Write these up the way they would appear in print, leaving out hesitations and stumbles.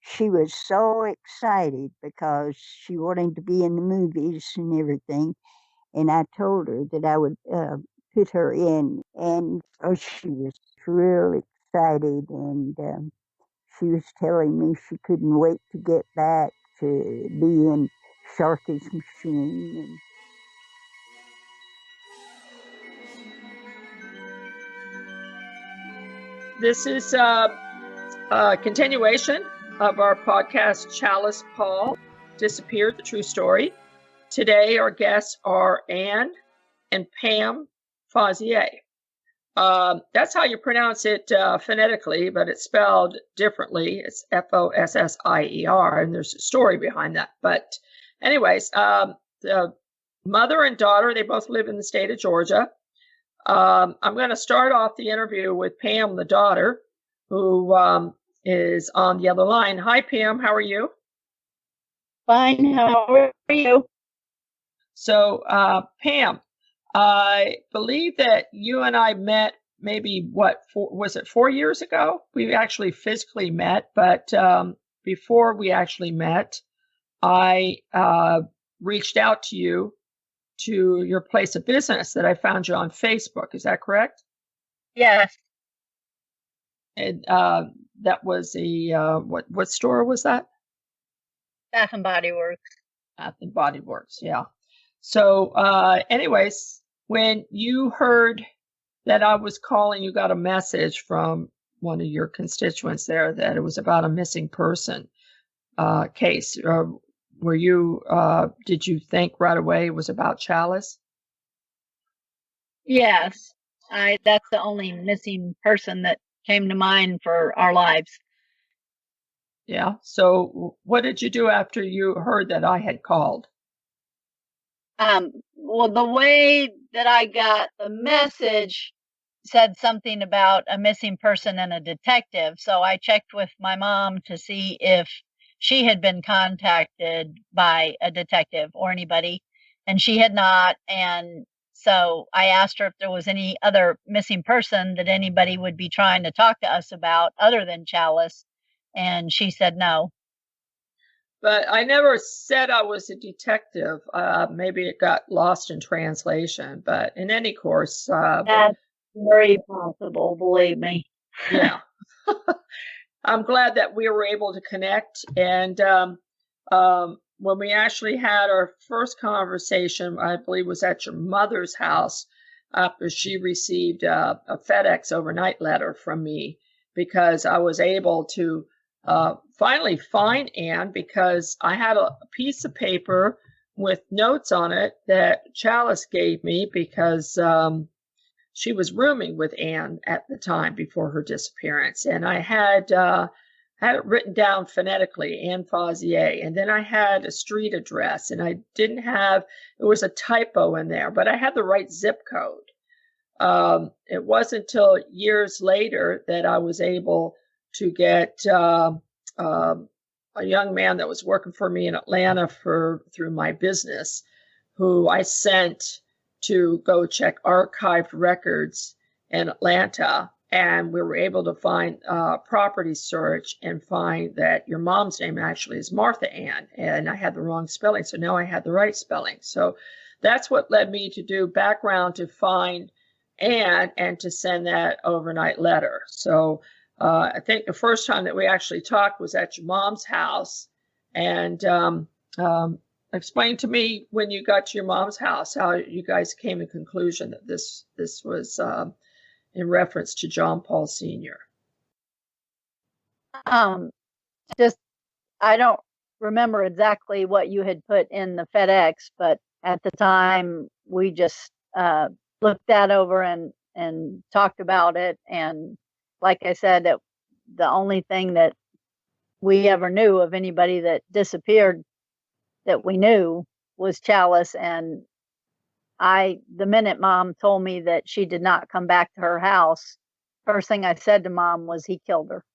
she was so excited because she wanted to be in the movies and everything. And I told her that I would put her in. And oh, she was real excited. And she was telling me she couldn't wait to get back to be in Sharky's machine. And this is a continuation of our podcast, Chalice Paul Disappeared, the True Story. Today, our guests are Ann and Pam Fossier. That's how you pronounce it phonetically, but it's spelled differently. It's Fossier, and there's a story behind that. But anyways, the mother and daughter, they both live in the state of Georgia. I'm going to start off the interview with Pam, the daughter, who is on the other line. Hi, Pam. How are you? Fine. How are you? So, Pam, I believe that you and I met maybe, was it 4 years ago? We actually physically met, but before we actually met, I reached out to you to your place of business that I found you on Facebook. Is that correct? Yes. And that was what store was that? Bath and Body Works. Bath and Body Works, yeah. So anyways, when you heard that I was calling, you got a message from one of your constituents there that it was about a missing person case. Did you think right away it was about Chalice? Yes. That's the only missing person that came to mind for our lives. Yeah. So what did you do after you heard that I had called? Well, the way that I got the message said something about a missing person and a detective. So I checked with my mom to see if she had been contacted by a detective or anybody, and she had not. And so I asked her if there was any other missing person that anybody would be trying to talk to us about other than Chalice, and she said no. But I never said I was a detective. Maybe it got lost in translation. But in any course, that's very possible, believe me. Yeah. I'm glad that we were able to connect. And when we actually had our first conversation, I believe was at your mother's house after she received a FedEx overnight letter from me, because I was able to finally find Ann, because I had a piece of paper with notes on it that Chalice gave me, because she was rooming with Ann at the time before her disappearance. And I had it written down phonetically, Ann Fossier. And then I had a street address, and I didn't have, it was a typo in there, but I had the right zip code. It wasn't until years later that I was able to get a young man that was working for me in Atlanta through my business, who I sent to go check archived records in Atlanta. And we were able to find property search and find that your mom's name actually is Martha Ann, and I had the wrong spelling. So now I had the right spelling. So that's what led me to do background to find Ann and to send that overnight letter. So I think the first time that we actually talked was at your mom's house. And explain to me, when you got to your mom's house, how you guys came to the conclusion that this was in reference to John Paul Sr. Just, I don't remember exactly what you had put in the FedEx, but at the time we just looked that over and talked about it. And like I said, the only thing that we ever knew of anybody that disappeared that we knew was Chalice. And the minute Mom told me that she did not come back to her house, first thing I said to Mom was, he killed her.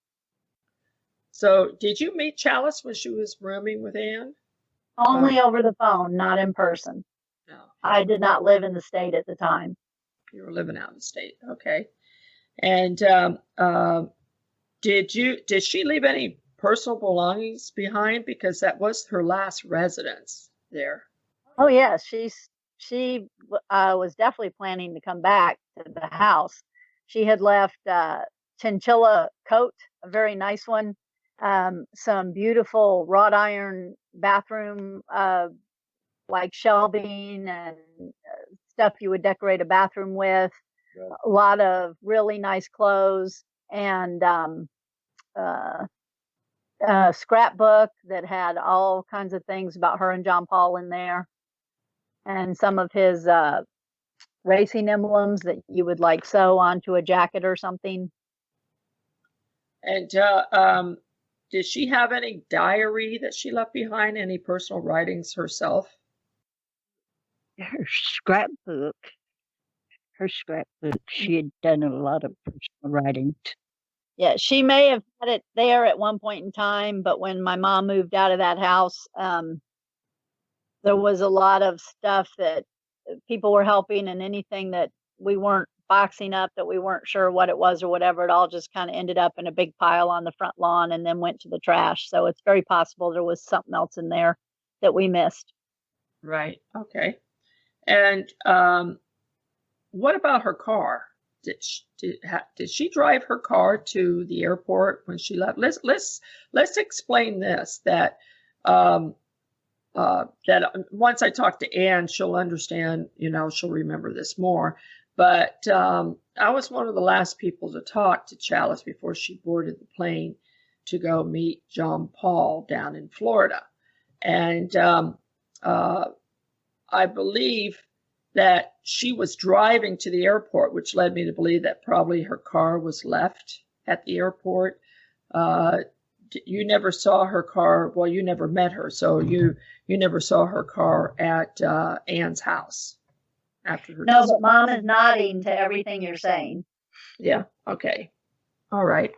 So did you meet Chalice when she was rooming with Ann? Only over the phone, not in person. No. I did not live in the state at the time. You were living out of the state. Okay. And did she leave any personal belongings behind? Because that was her last residence there. Oh yes, she was definitely planning to come back to the house. She had left chinchilla coat, a very nice one, some beautiful wrought iron bathroom like shelving and stuff you would decorate a bathroom with. Yeah. A lot of really nice clothes and a scrapbook that had all kinds of things about her and John Paul in there, and some of his racing emblems that you would like sew onto a jacket or something. And did she have any diary that she left behind? Any personal writings herself? Her scrapbook. She had done a lot of personal writings. Yeah, she may have had it there at one point in time, but when my mom moved out of that house, there was a lot of stuff that people were helping, and anything that we weren't boxing up that we weren't sure what it was or whatever, it all just kind of ended up in a big pile on the front lawn and then went to the trash. So it's very possible there was something else in there that we missed. Right. Okay. And what about her car? Did she drive her car to the airport when she left? Let's explain this. That once I talk to Ann, she'll understand. She'll remember this more. But I was one of the last people to talk to Chalice before she boarded the plane to go meet John Paul down in Florida, and I believe that she was driving to the airport, which led me to believe that probably her car was left at the airport. You never saw her car. Well, you never met her, so you never saw her car at Ann's house after her. No, but Mom is nodding to everything you're saying. Yeah. Okay. All right.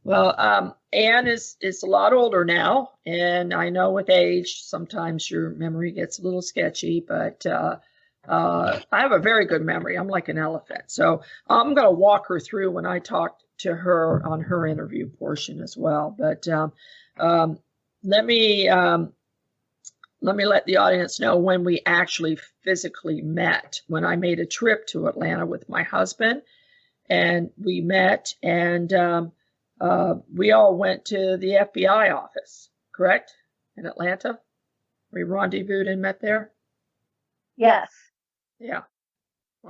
Well, Ann is a lot older now, and I know with age sometimes your memory gets a little sketchy, but I have a very good memory. I'm like an elephant. So I'm going to walk her through when I talk to her on her interview portion as well. But let me let the audience know when we actually physically met. When I made a trip to Atlanta with my husband, and we met, and we all went to the FBI office, correct? In Atlanta? We rendezvoused and met there? Yes. Yeah.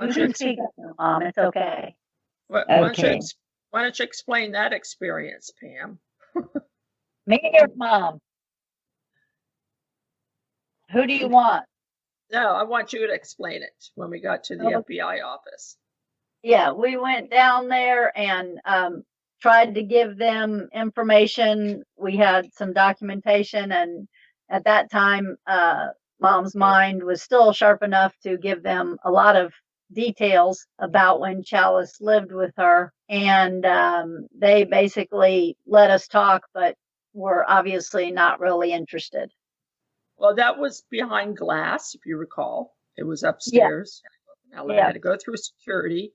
You can speak up, Mom. It's okay. Why don't you explain that experience, Pam? Me or Mom? Who do you want? No, I want you to explain it when we got to the FBI office. Yeah, we went down there and tried to give them information. We had some documentation, and at that time, Mom's mind was still sharp enough to give them a lot of details about when Chalice lived with her. And they basically let us talk, but were obviously not really interested. Well, that was behind glass, if you recall. It was upstairs. Yeah. I had to go through security.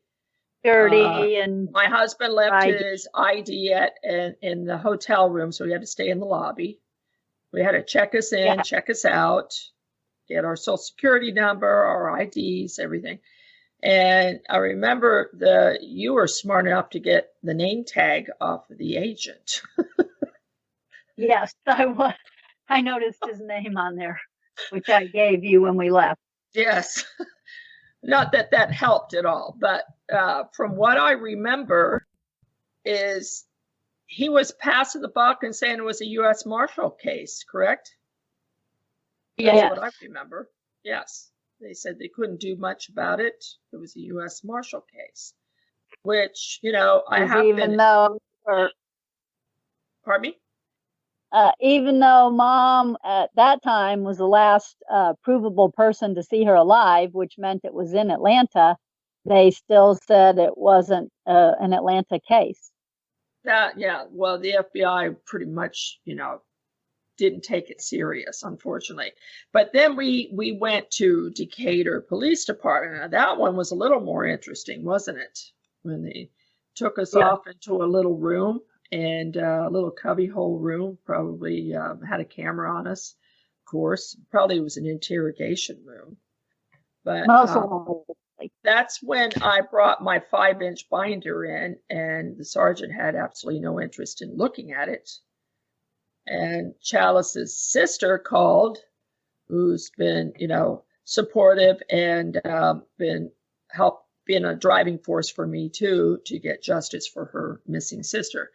And my husband left his ID in the hotel room, so we had to stay in the lobby. We had to check us in, check us out, get our social security number, our IDs, everything. And I remember you were smart enough to get the name tag off of the agent. Yes, I was. I noticed his name on there, which I gave you when we left. Yes. Not that that helped at all, but from what I remember is he was passing the buck and saying it was a U.S. Marshal case, correct? That's what I remember. Yes. They said they couldn't do much about it. It was a U.S. Marshal case, which, I have even though, pardon me? Even though Mom at that time was the last provable person to see her alive, which meant it was in Atlanta, they still said it wasn't an Atlanta case. Yeah. Well, the FBI pretty much, didn't take it serious, unfortunately. But then we went to Decatur Police Department. Now, that one was a little more interesting, wasn't it? When they took us off into a little room and a little cubbyhole room. Probably had a camera on us, of course. Probably was an interrogation room. But Most likely. that's when I brought my 5-inch binder in, and the sergeant had absolutely no interest in looking at it. And Chalice's sister called, who's been, supportive and been a driving force for me too, to get justice for her missing sister.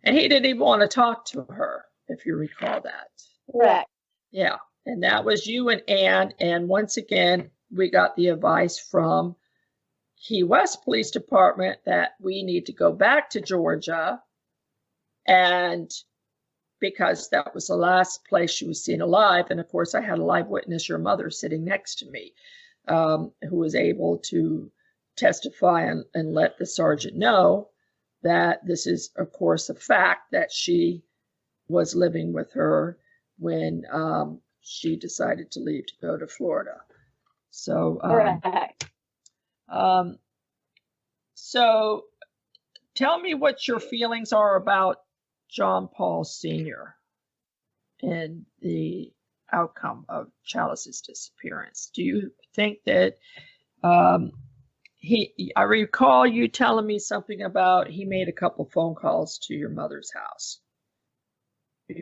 And he didn't even want to talk to her, if you recall that. Correct. Yeah. And that was you and Ann. And once again, we got the advice from Key West Police Department that we need to go back to Georgia, and because that was the last place she was seen alive. And of course, I had a live witness, your mother, sitting next to me, who was able to testify and let the sergeant know that this is, of course, a fact, that she was living with her when she decided to leave to go to Florida. So, Correct. So tell me what your feelings are about John Paul Sr. and the outcome of Chalice's disappearance. Do you think that I recall you telling me something about he made a couple phone calls to your mother's house?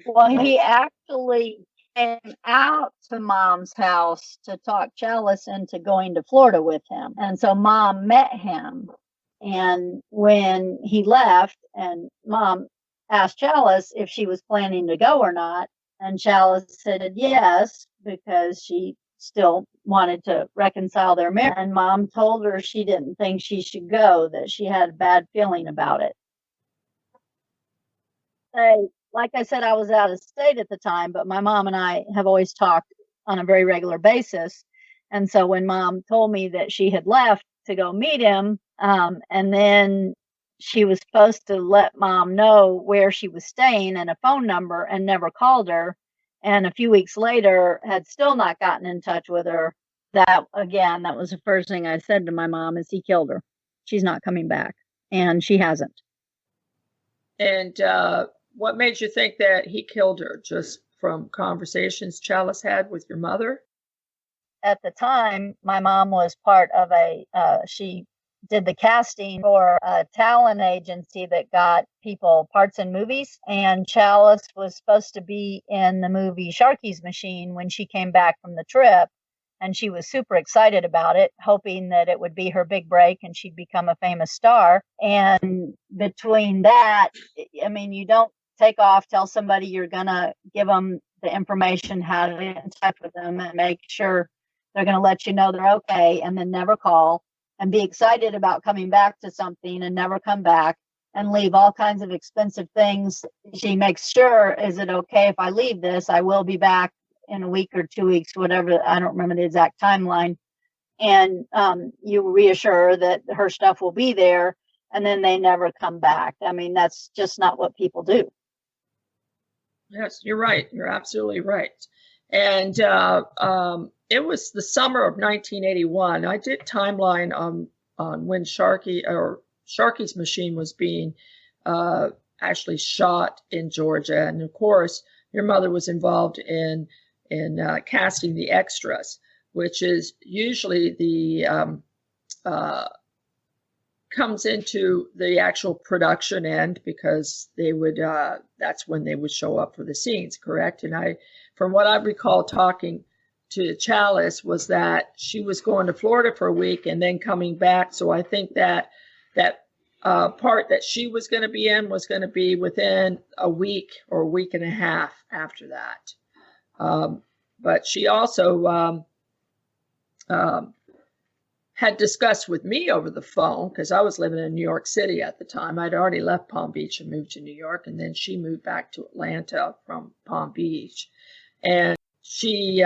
Well, he actually came out to Mom's house to talk Chalice into going to Florida with him. And so Mom met him. And when he left, and Mom asked Chalice if she was planning to go or not, and Chalice said yes, because she still wanted to reconcile their marriage. And Mom told her she didn't think she should go, that she had a bad feeling about it. Like I said, I was out of state at the time, but my mom and I have always talked on a very regular basis. And so when Mom told me that she had left to go meet him, and then she was supposed to let Mom know where she was staying and a phone number, and never called her, and a few weeks later had still not gotten in touch with her, that was the first thing I said to my mom, is he killed her. She's not coming back. And she hasn't. And what made you think that he killed her? Just from conversations Chalice had with your mother? At the time, my mom was part of she did the casting for a talent agency that got people parts in movies. And Chalice was supposed to be in the movie Sharky's Machine when she came back from the trip. And she was super excited about it, hoping that it would be her big break and she'd become a famous star. And between that, I mean, you don't take off, tell somebody you're going to give them the information, how to get in touch with them, and make sure they're going to let you know they're okay, and then never call, and be excited about coming back to something and never come back, and leave all kinds of expensive things. She makes sure, is it okay if I leave this? I will be back in a week or 2 weeks, whatever. I don't remember the exact timeline. And you reassure that her stuff will be there, and then they never come back. I mean, that's just not what people do. Yes, you're right. You're absolutely right. And it was the summer of 1981. I did timeline on when Sharky's Machine was being actually shot in Georgia. And of course, your mother was involved in casting the extras, which is usually the comes into the actual production end, because they would that's when they would show up for the scenes, correct? And from what I recall talking to Chalice, was that she was going to Florida for a week and then coming back. So I think that part that she was going to be in was going to be within a week or a week and a half after that. But she also had discussed with me over the phone, because I was living in New York City at the time. I'd already left Palm Beach and moved to New York, and then she moved back to Atlanta from Palm Beach. And she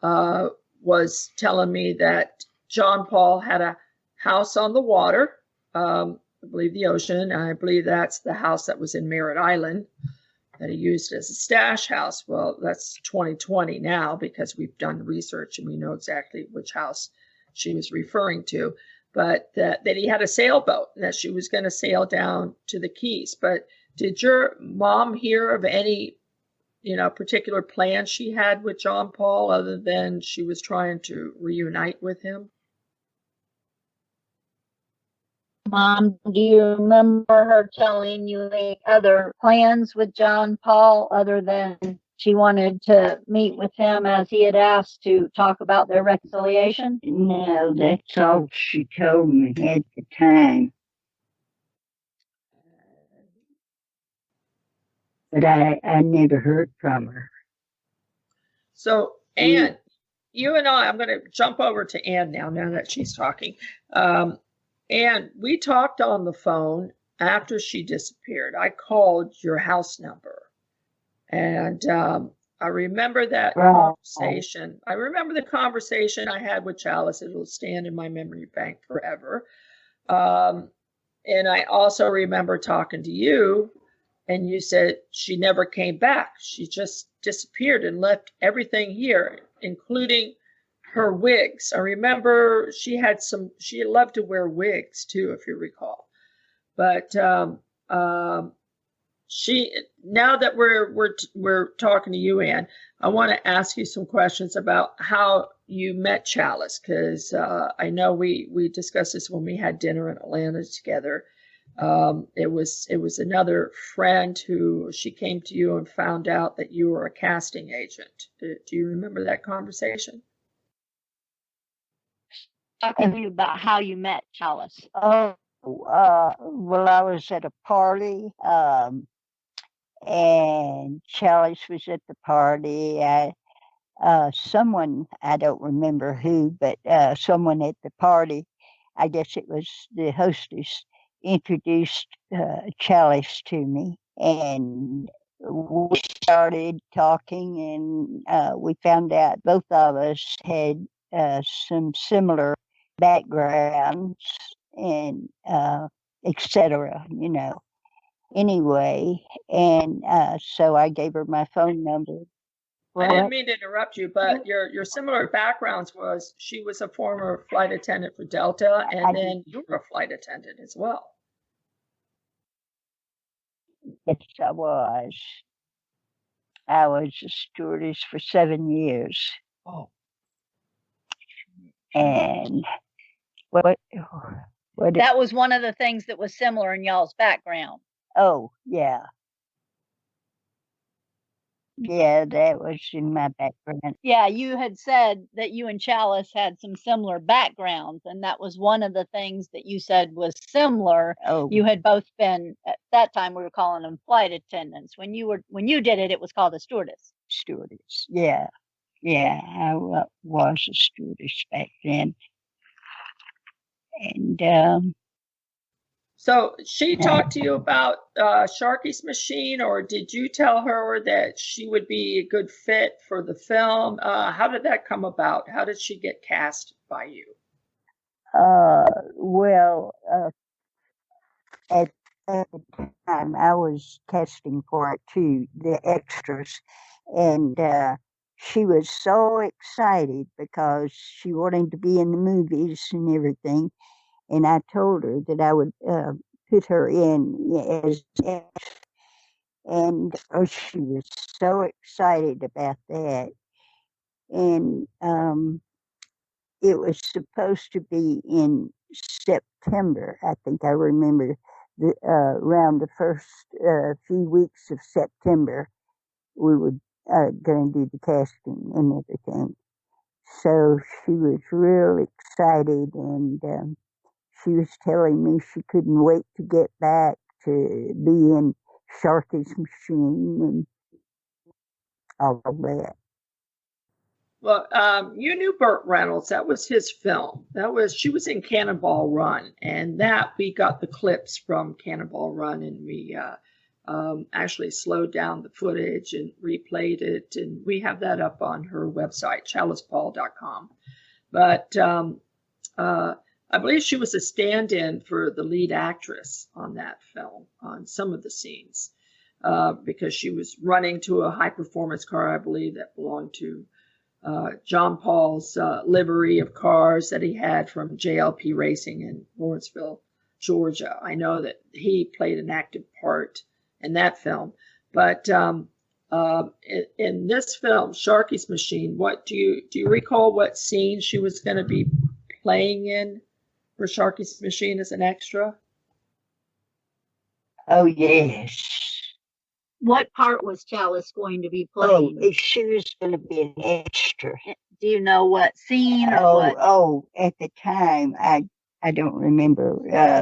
was telling me that John Paul had a house on the water, I believe the ocean. I believe that's the house that was in Merritt Island that he used as a stash house. Well, that's 2020 now, because we've done research and we know exactly which house she was referring to. But that he had a sailboat and that she was going to sail down to the Keys. But Did your mom hear of any, particular plans she had with John Paul other than she was trying to reunite with him? Mom, do you remember her telling you any other plans with John Paul other than she wanted to meet with him as he had asked to talk about their reconciliation? No, that's all she told me at the time. But I never heard from her. So, Ann, you and I'm going to jump over to Ann now that she's talking. Ann, we talked on the phone after she disappeared. I called your house number. And I remember that conversation. I remember the conversation I had with Chalice. It'll stand in my memory bank forever. And I also remember talking to you, and you said she never came back. She just disappeared and left everything here, including her wigs. I remember she loved to wear wigs too, if you recall. But now that we're talking to you, Ann, I want to ask you some questions about how you met Chalice, because I know we discussed this when we had dinner in Atlanta together. It was another friend who she came to you and found out that you were a casting agent. Do you remember that conversation? Talking to you about how you met Chalice. Oh, well, I was at a party, and Chalice was at the party. Someone, I don't remember who, but someone at the party, I guess it was the hostess, introduced Chalice to me, and we started talking, and we found out both of us had some similar backgrounds and etc. Anyway, and so I gave her my phone number. I didn't mean to interrupt you, but your similar backgrounds was she was a former flight attendant for Delta, and then you were a flight attendant as well. Yes, I was. I was a stewardess for 7 years. Oh. And that was one of the things that was similar in y'all's background. Oh, yeah. Yeah, that was in my background. Yeah, you had said that you and Chalice had some similar backgrounds, and that was one of the things that you said was similar. Oh. You had both been, at that time we were calling them flight attendants. When you did it, it was called a stewardess. Stewardess, yeah. Yeah, I was a stewardess back then. And so she talked to you about SHARKY'S machine, or did you tell her that she would be a good fit for the film? How did that come about? How did she get cast by you? Well, at the time I was casting for it too, the extras, and she was so excited because she wanted to be in the movies and everything. And I told her that I would put her in as and she was so excited about that. And it was supposed to be in September. I think I remember around the first few weeks of September, we were going to do the casting and everything. So she was real excited, and she was telling me she couldn't wait to get back to be in SHARKY'S machine and all of that. Well, you knew Burt Reynolds. That was his film. She was in Cannonball Run, and that we got the clips from Cannonball Run, and we actually slowed down the footage and replayed it, and we have that up on her website, chalicepaul.com. But I believe she was a stand-in for the lead actress on that film, on some of the scenes, because she was running to a high-performance car, I believe, that belonged to John Paul's livery of cars that he had from JLP Racing in Lawrenceville, Georgia. I know that he played an active part in that film. But in this film, Sharky's Machine, what do you recall what scene she was going to be playing in for Sharky's Machine as an extra? Oh, yes. What part was Chalice going to be Oh, playing? she was going to be an extra. Do you know what scene or what? At the time, I don't remember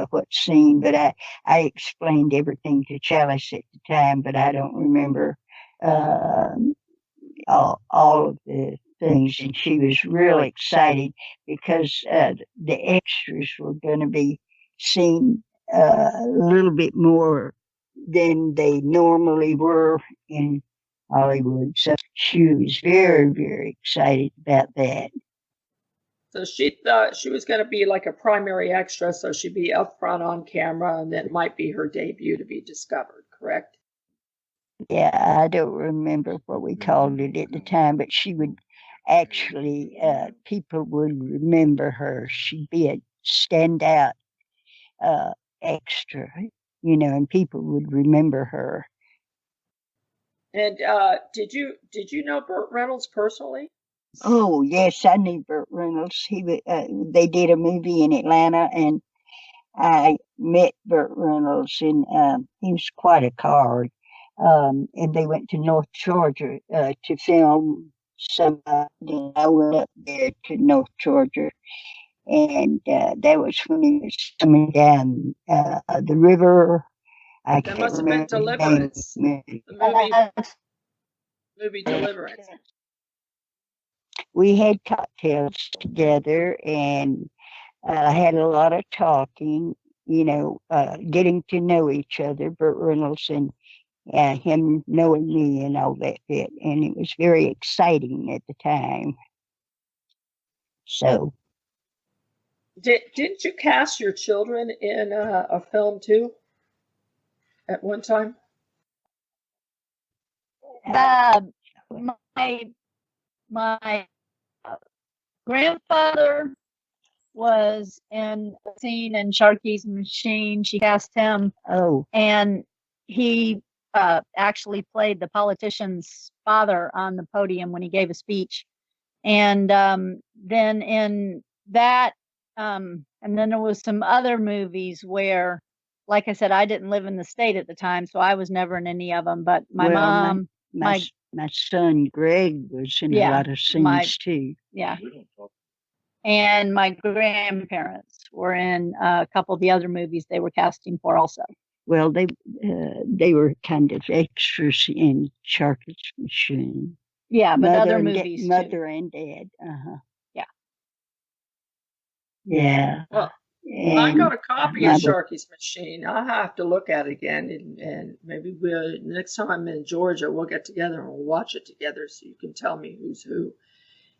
what scene, but I explained everything to Chalice at the time, but I don't remember all of the things. And she was real excited because the extras were going to be seen a little bit more than they normally were in Hollywood. So she was very, very excited about that. So she thought she was going to be like a primary extra, so she'd be up front on camera, and then it might be her debut to be discovered, correct? Yeah, I don't remember what we called it at the time, but she would actually, people would remember her. She'd be a standout extra, and people would remember her. And did you know Burt Reynolds personally? Oh, yes, I knew Burt Reynolds. They did a movie in Atlanta, and I met Burt Reynolds, and he was quite a card. And they went to North Georgia to film some. I went up there to North Georgia, and that was when he was coming down the river. I That can't must have been remember the name of Deliverance. the movie. The movie Deliverance. We had cocktails together, and had a lot of talking, getting to know each other, Burt Reynolds and him knowing me and all that bit. And it was very exciting at the time. So. Didn't you cast your children in a film too at one time? My grandfather was in a scene in Sharky's Machine. She cast him. Oh. And he actually played the politician's father on the podium when he gave a speech. And then in that, and then there was some other movies where, like I said, I didn't live in the state at the time, so I was never in any of them. But my mom, my son Greg was in a lot of scenes too. Yeah. And my grandparents were in a couple of the other movies they were casting for also. Well, they were kind of extras in Sharky's Machine. Yeah, but other movies too. Mother and Dad. Yeah. Yeah. Well, I got a copy of Sharky's Machine. I'll have to look at it again, and maybe next time I'm in Georgia, we'll get together and we'll watch it together so you can tell me who's who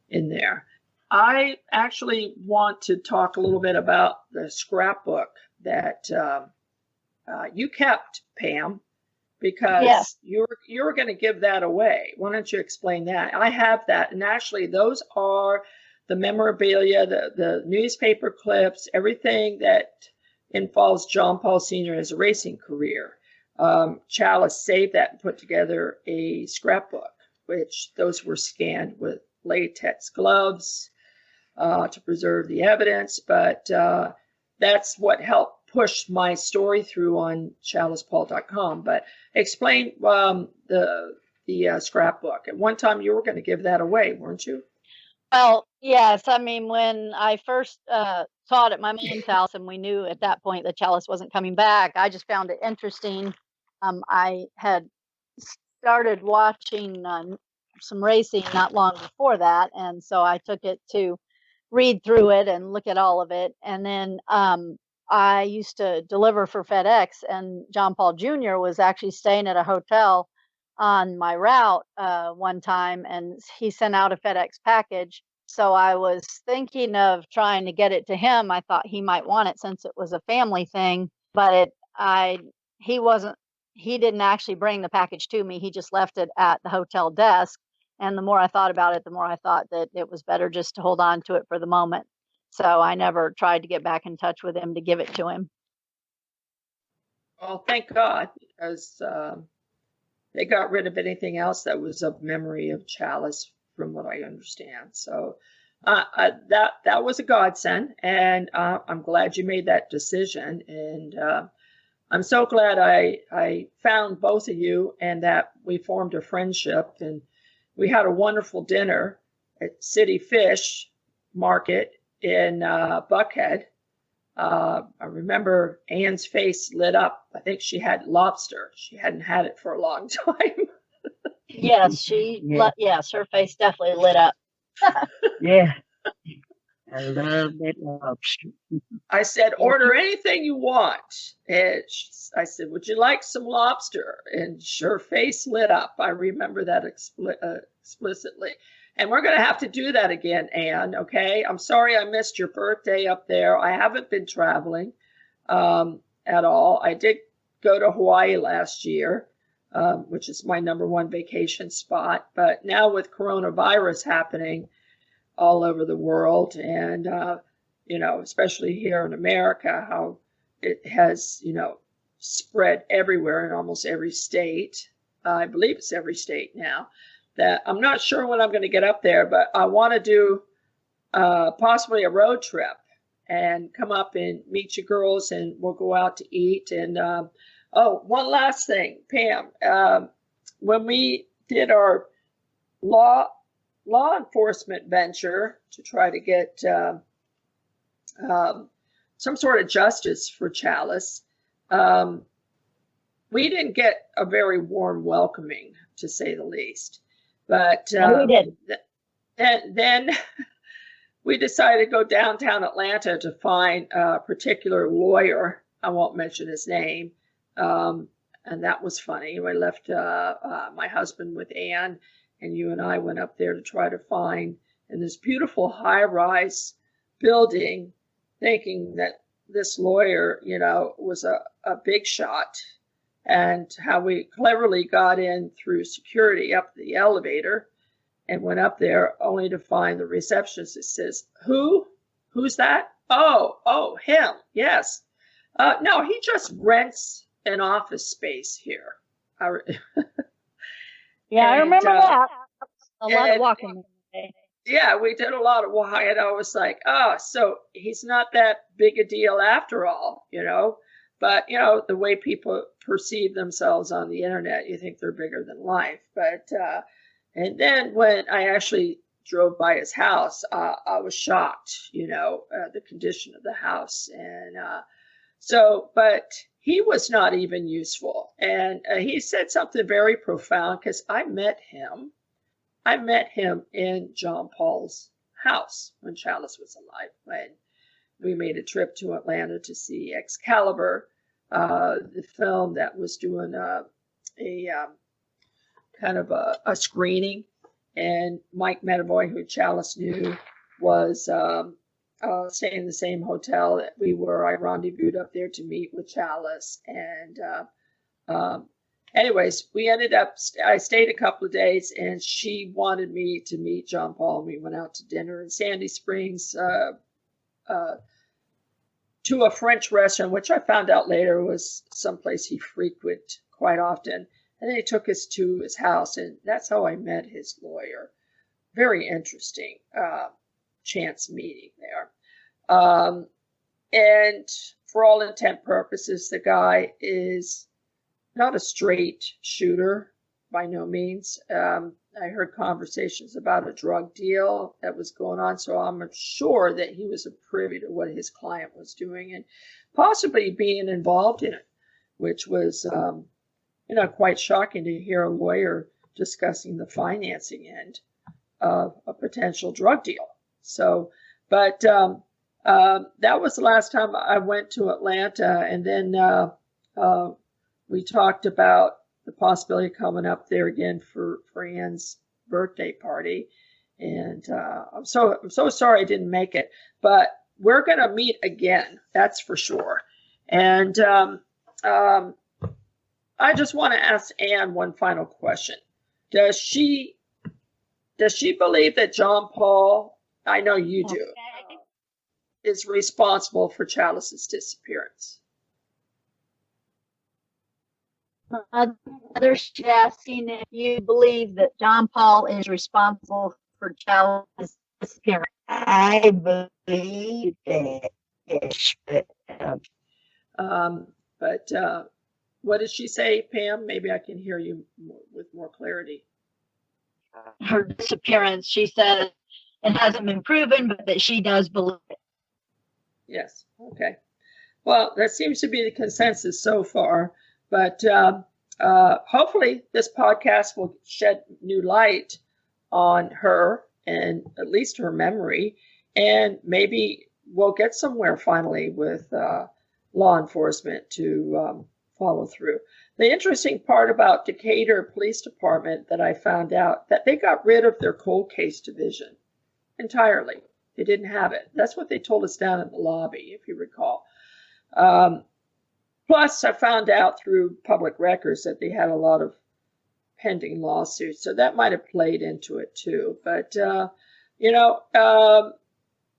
in there. I actually want to talk a little bit about the scrapbook that you kept, Pam, because you were going to give that away. Why don't you explain that? I have that, and actually those are the memorabilia, the newspaper clips, everything that involves John Paul Sr. as a racing career. Chalice saved that and put together a scrapbook, which those were scanned with latex gloves to preserve the evidence, but that's what helped push my story through on chalicepaul.com. But explain the scrapbook. At one time, you were going to give that away, weren't you? Well, yes. I mean, when I first saw it at my mom's house, and we knew at that point that Chalice wasn't coming back, I just found it interesting. I had started watching some racing not long before that, and so I took it to read through it and look at all of it. And then I used to deliver for FedEx, and John Paul Jr. was actually staying at a hotel on my route one time, and he sent out a FedEx package. So I was thinking of trying to get it to him. I thought he might want it since it was a family thing, but he didn't actually bring the package to me. He just left it at the hotel desk. And the more I thought about it, the more I thought that it was better just to hold on to it for the moment. So I never tried to get back in touch with him to give it to him. Oh, thank God, because they got rid of anything else that was of memory of Chalice, from what I understand. So that was a godsend, and I'm glad you made that decision. And I'm so glad I found both of you and that we formed a friendship. And we had a wonderful dinner at City Fish Market in Buckhead. I remember Ann's face lit up. I think she had lobster. She hadn't had it for a long time. Yes, yes, her face definitely lit up. Yeah. I love that lobster. I said, order anything you want. And I said, would you like some lobster? And her face lit up. I remember that explicitly. And we're going to have to do that again, Ann, okay? I'm sorry I missed your birthday up there. I haven't been traveling at all. I did go to Hawaii last year, which is my #1 vacation spot. But now with coronavirus happening all over the world, and, especially here in America, how it has, spread everywhere in almost every state. I believe it's every state now. That I'm not sure when I'm going to get up there, but I want to do possibly a road trip and come up and meet you girls, and we'll go out to eat. And one last thing, Pam, when we did our law enforcement venture to try to get some sort of justice for Chalice, we didn't get a very warm welcoming, to say the least. But we did. then we decided to go downtown Atlanta to find a particular lawyer. I won't mention his name. And that was funny. We left my husband with Ann, and you and I went up there to try to find in this beautiful high-rise building, thinking that this lawyer, was a big shot. And how we cleverly got in through security up the elevator and went up there only to find the receptionist that says, who's that? Oh, him. Yes. No, he just rents an office space here. Yeah, I remember that. A lot of walking. Yeah, we did a lot of walking, and I was like, so he's not that big a deal after all, But, the way people perceive themselves on the internet, you think they're bigger than life. But, and then when I actually drove by his house, I was shocked, the condition of the house. And but he was not even useful. And he said something very profound, because I met him in John Paul's house when Chalice was alive, when we made a trip to Atlanta to see Excalibur, the film that was doing a kind of a screening. And Mike Medavoy, who Chalice knew, was staying in the same hotel that we were. I rendezvoused up there to meet with Chalice. And anyways, we ended up, I stayed a couple of days, and she wanted me to meet John Paul. We went out to dinner in Sandy Springs, to a French restaurant, which I found out later was someplace he frequented quite often. And then he took us to his house, and that's how I met his lawyer. Very interesting chance meeting there. And for all intent purposes, the guy is not a straight shooter by no means. I heard conversations about a drug deal that was going on, so I'm sure that he was privy to what his client was doing and possibly being involved in it, which was, quite shocking to hear a lawyer discussing the financing end of a potential drug deal. So, but that was the last time I went to Atlanta, and then we talked about the possibility of coming up there again for Ann's birthday party. And I'm so sorry I didn't make it, but we're going to meet again. That's for sure. And I just want to ask Ann one final question. Does she believe that John Paul, I know you do, is responsible for Chalice's disappearance? Mother, she's asking if you believe that John Paul is responsible for Chalice's disappearance. I believe that, yes, but what did she say, Pam? Maybe I can hear you with more clarity. Her disappearance, she said it hasn't been proven, but that she does believe it. Yes. Okay. Well, that seems to be the consensus so far. But hopefully this podcast will shed new light on her and at least her memory. And maybe we'll get somewhere finally with law enforcement to follow through. The interesting part about Decatur Police Department that I found out that they got rid of their cold case division entirely. They didn't have it. That's what they told us down in the lobby, if you recall. Plus, I found out through public records that they had a lot of pending lawsuits, so that might have played into it too. But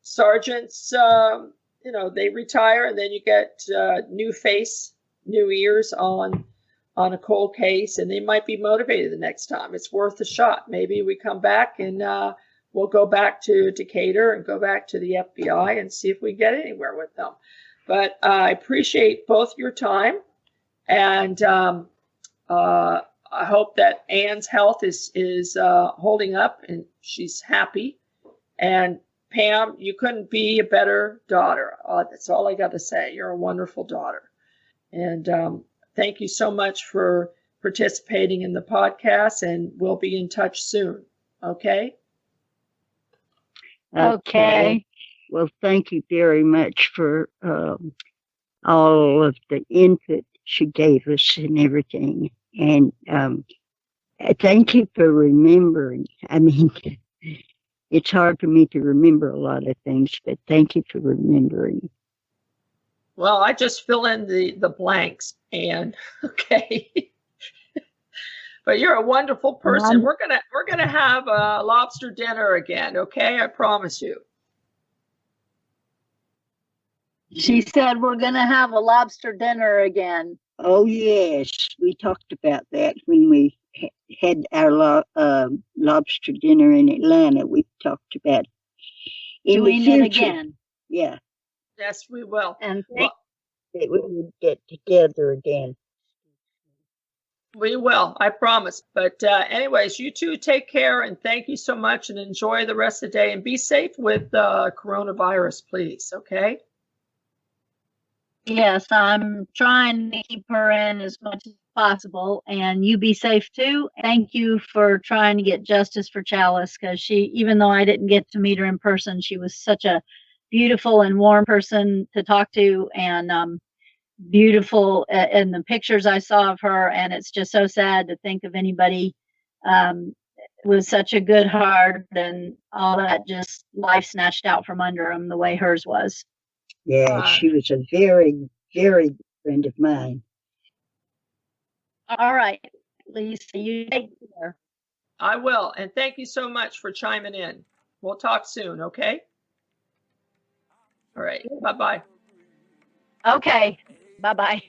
sergeants, they retire, and then you get new face, new ears on a cold case, and they might be motivated the next time. It's worth a shot. Maybe we come back and we'll go back to Decatur and go back to the FBI and see if we get anywhere with them. But I appreciate both your time, and I hope that Ann's health is holding up and she's happy. And Pam, you couldn't be a better daughter. That's all I got to say. You're a wonderful daughter. And thank you so much for participating in the podcast, and we'll be in touch soon. Okay? Okay. Well, thank you very much for all of the input she gave us and everything. And thank you for remembering. I mean, it's hard for me to remember a lot of things, but thank you for remembering. Well, I just fill in the blanks, and okay. But you're a wonderful person. We're gonna have a lobster dinner again, okay? I promise you. She said we're going to have a lobster dinner again. Oh, yes. We talked about that when we had our lobster dinner in Atlanta. We talked about doing it again. Yeah. Yes, we will. And that we would get together again. We will, I promise. But anyways, you two take care, and thank you so much, and enjoy the rest of the day, and be safe with coronavirus, please, okay? Yes, I'm trying to keep her in as much as possible, and you be safe too. Thank you for trying to get justice for Chalice, because she, even though I didn't get to meet her in person, she was such a beautiful and warm person to talk to, and beautiful in the pictures I saw of her. And it's just so sad to think of anybody with such a good heart and all that, just life snatched out from under them the way hers was. Yeah, she was a very, very good friend of mine. All right, Lisa, you take care. I will, and thank you so much for chiming in. We'll talk soon, okay? All right, bye-bye. Okay, bye-bye.